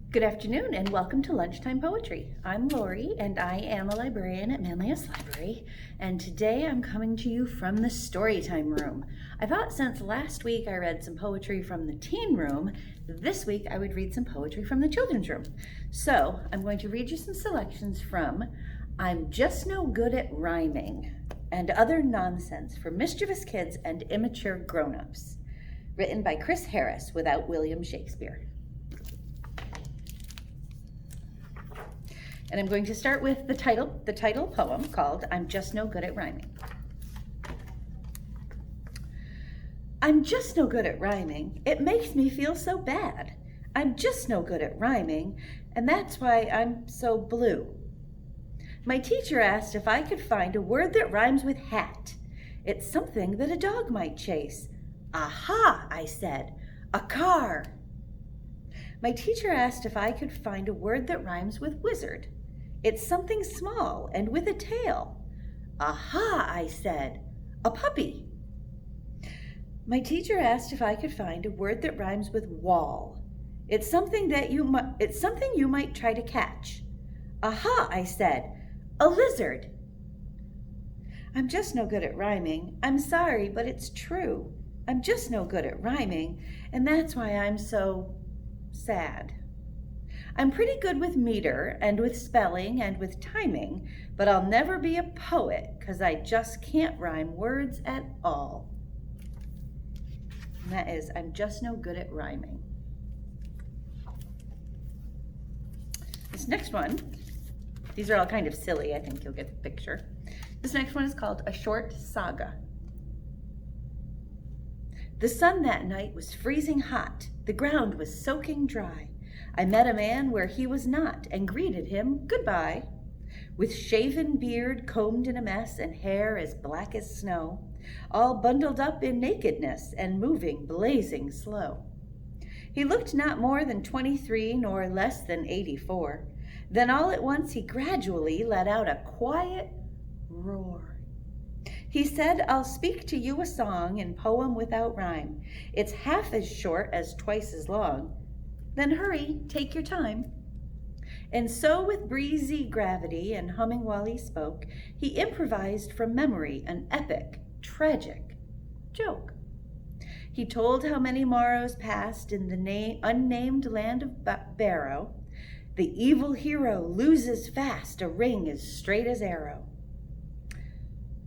Good afternoon and welcome to Lunchtime Poetry. I'm Lorie and I am a librarian at Manlius Library, and today I'm coming to you from the Storytime room. I thought since last week I read some poetry from the teen room, this week I would read some poetry from the children's room. So I'm going to read you some selections from I'm Just No Good at Rhyming and Other Nonsense for Mischievous Kids and Immature Grown-Ups, written by Chris Harris without William Shakespeare. And I'm going to start with the title poem called I'm Just No Good at Rhyming. I'm just no good at rhyming. It makes me feel so bad. I'm just no good at rhyming, and that's why I'm so blue. My teacher asked if I could find a word that rhymes with hat. It's something that a dog might chase. Aha, I said, a car. My teacher asked if I could find a word that rhymes with wizard. It's something small and with a tail. Aha, I said, a puppy. My teacher asked if I could find a word that rhymes with wall. It's something you might try to catch. Aha, I said, a lizard. I'm just no good at rhyming. I'm sorry, but it's true. I'm just no good at rhyming, and that's why I'm so sad. I'm pretty good with meter and with spelling and with timing, but I'll never be a poet because I just can't rhyme words at all. And that is, I'm just no good at rhyming. This next one, these are all kind of silly, I think you'll get the picture. This next one is called A Short Saga. The sun that night was freezing hot. The ground was soaking dry. I met a man where he was not and greeted him goodbye. With shaven beard combed in a mess and hair as black as snow, all bundled up in nakedness and moving blazing slow. He looked not more than 23 nor less than 84. Then all at once he gradually let out a quiet roar. He said, I'll speak to you a song in poem without rhyme. It's half as short as twice as long. Then hurry, take your time. And so with breezy gravity and humming while he spoke, he improvised from memory an epic, tragic joke. He told how many morrows passed in the unnamed land of Barrow. The evil hero loses fast a ring as straight as arrow.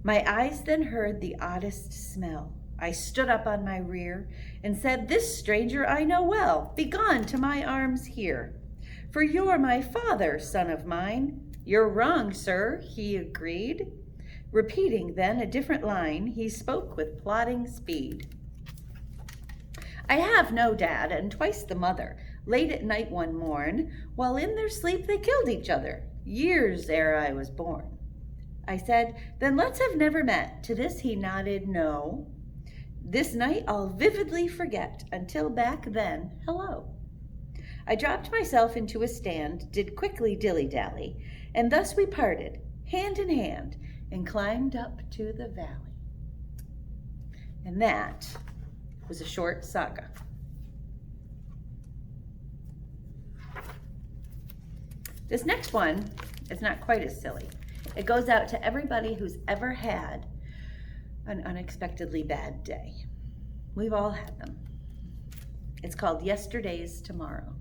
My eyes then heard the oddest smell. I stood up on my rear and said, this stranger I know well. Begone to my arms here. For you're my father, son of mine. You're wrong, sir, he agreed. Repeating then a different line, he spoke with plodding speed. I have no dad and twice the mother. Late at night one morn, while in their sleep they killed each other, years ere I was born. I said, then let's have never met. To this he nodded, no. This night I'll vividly forget, until back then, hello. I dropped myself into a stand, did quickly dilly-dally, and thus we parted, hand in hand, and climbed up to the valley. And that was A Short Saga. This next one is not quite as silly. It goes out to everybody who's ever had an unexpectedly bad day. We've all had them. It's called Yesterday's Tomorrow.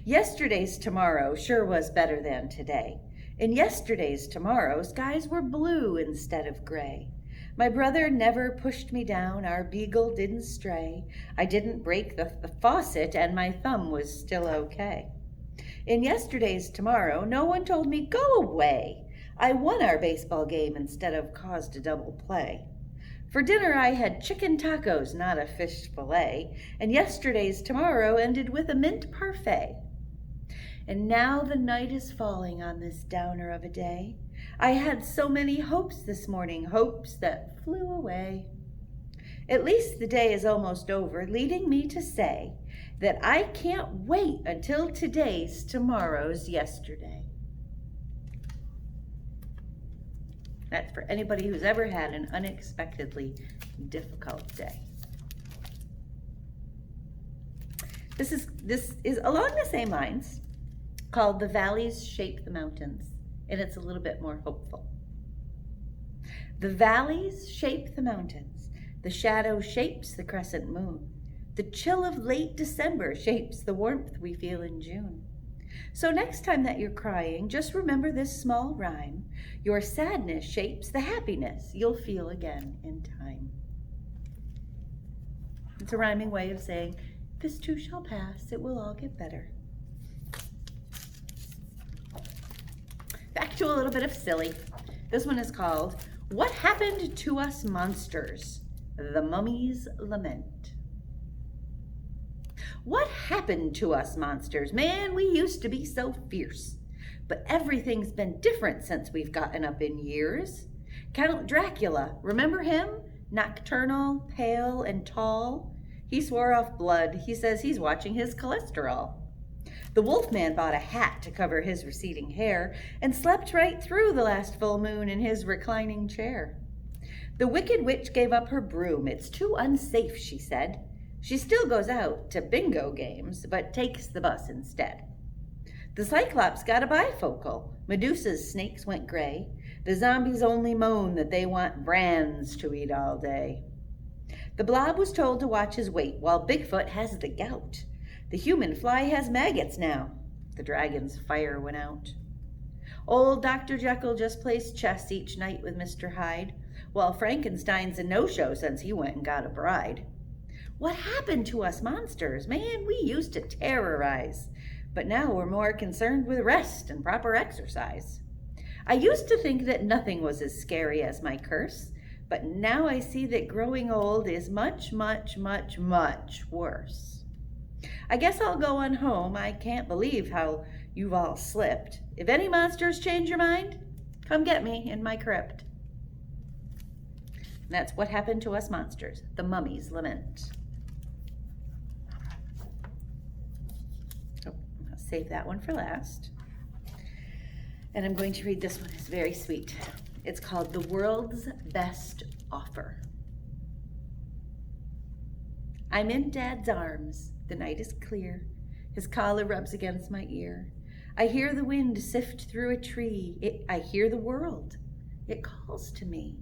Yesterday's tomorrow sure was better than today. In yesterday's tomorrow, skies were blue instead of gray. My brother never pushed me down, our beagle didn't stray. I didn't break the faucet, and my thumb was still okay. In yesterday's tomorrow, no one told me, go away. I won our baseball game instead of caused a double play. For dinner I had chicken tacos, not a fish fillet, and yesterday's tomorrow ended with a mint parfait. And now the night is falling on this downer of a day. I had so many hopes this morning, hopes that flew away. At least the day is almost over, leading me to say that I can't wait until today's tomorrow's yesterday. That's for anybody who's ever had an unexpectedly difficult day. This is along the same lines, called The Valleys Shape the Mountains, and it's a little bit more hopeful. The valleys shape the mountains. The shadow shapes the crescent moon. The chill of late December shapes the warmth we feel in June. So next time that you're crying, just remember this small rhyme. Your sadness shapes the happiness you'll feel again in time. It's a rhyming way of saying, this too shall pass, it will all get better. Back to a little bit of silly. This one is called, What Happened to Us Monsters? The Mummy's Lament. What happened to us monsters? Man, we used to be so fierce. But everything's been different since we've gotten up in years. Count Dracula, remember him? Nocturnal, pale, and tall. He swore off blood. He says he's watching his cholesterol. The Wolfman bought a hat to cover his receding hair and slept right through the last full moon in his reclining chair. The Wicked Witch gave up her broom. It's too unsafe, she said. She still goes out to bingo games, but takes the bus instead. The Cyclops got a bifocal. Medusa's snakes went gray. The zombies only moan that they want brands to eat all day. The Blob was told to watch his weight, while Bigfoot has the gout. The human fly has maggots now. The dragon's fire went out. Old Dr. Jekyll just plays chess each night with Mr. Hyde, while Frankenstein's a no-show since he went and got a bride. What happened to us monsters? Man, we used to terrorize, but now we're more concerned with rest and proper exercise. I used to think that nothing was as scary as my curse, but now I see that growing old is much, much, much, much worse. I guess I'll go on home. I can't believe how you've all slipped. If any monsters change your mind, come get me in my crypt. And that's What Happened to Us Monsters, the Mummy's Lament. I'll save that one for last. And I'm going to read this one. It's very sweet. It's called The World's Best Offer. I'm in Dad's arms. The night is clear. His collar rubs against my ear. I hear the wind sift through a tree. I hear the world. It calls to me.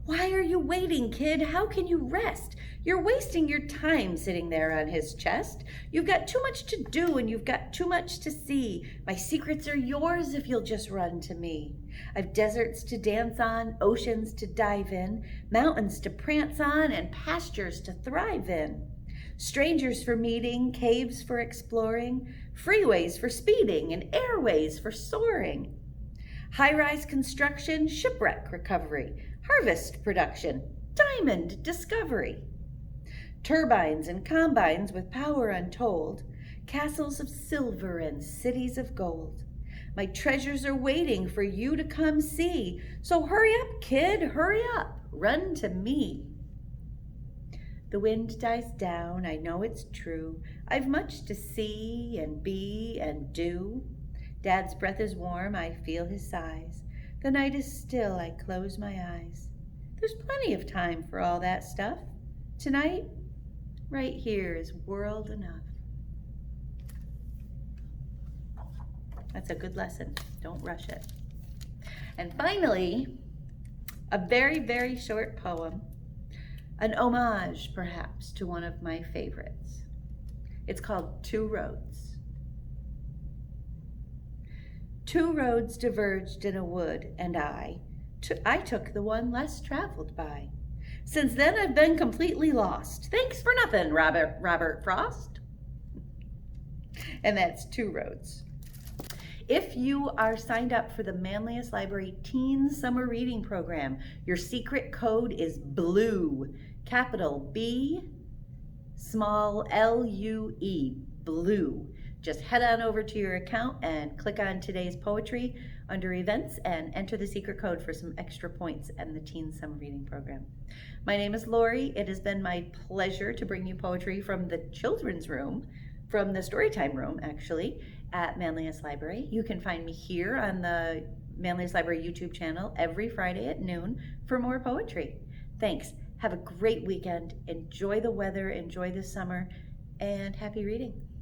Why are you waiting, kid? How can you rest? You're wasting your time sitting there on his chest. You've got too much to do and you've got too much to see. My secrets are yours if you'll just run to me. I've deserts to dance on, oceans to dive in, mountains to prance on, and pastures to thrive in. Strangers for meeting, caves for exploring, freeways for speeding, and airways for soaring. High-rise construction, shipwreck recovery, harvest production, diamond discovery. Turbines and combines with power untold, castles of silver and cities of gold. My treasures are waiting for you to come see. So hurry up, kid, hurry up, run to me. The wind dies down, I know it's true. I've much to see and be and do. Dad's breath is warm, I feel his sighs. The night is still, I close my eyes. There's plenty of time for all that stuff. Tonight, right here is world enough. That's a good lesson. Don't rush it. And finally, a very, very short poem, an homage perhaps to one of my favorites. It's called Two Roads. Two roads diverged in a wood, and I took the one less traveled by. Since then I've been completely lost. Thanks for nothing, Robert Frost. And that's Two Roads. If you are signed up for the Manlius Library Teen Summer Reading Program, your secret code is BLUE, capital B, small L-U-E, BLUE. Just head on over to your account and click on today's poetry under events and enter the secret code for some extra points in the Teen Summer Reading Program. My name is Lorie. It has been my pleasure to bring you poetry from the children's room, from the Storytime room actually, at Manlius Library. You can find me here on the Manlius Library YouTube channel every Friday at noon for more poetry. Thanks. Have a great weekend. Enjoy the weather. Enjoy the summer. and happy reading.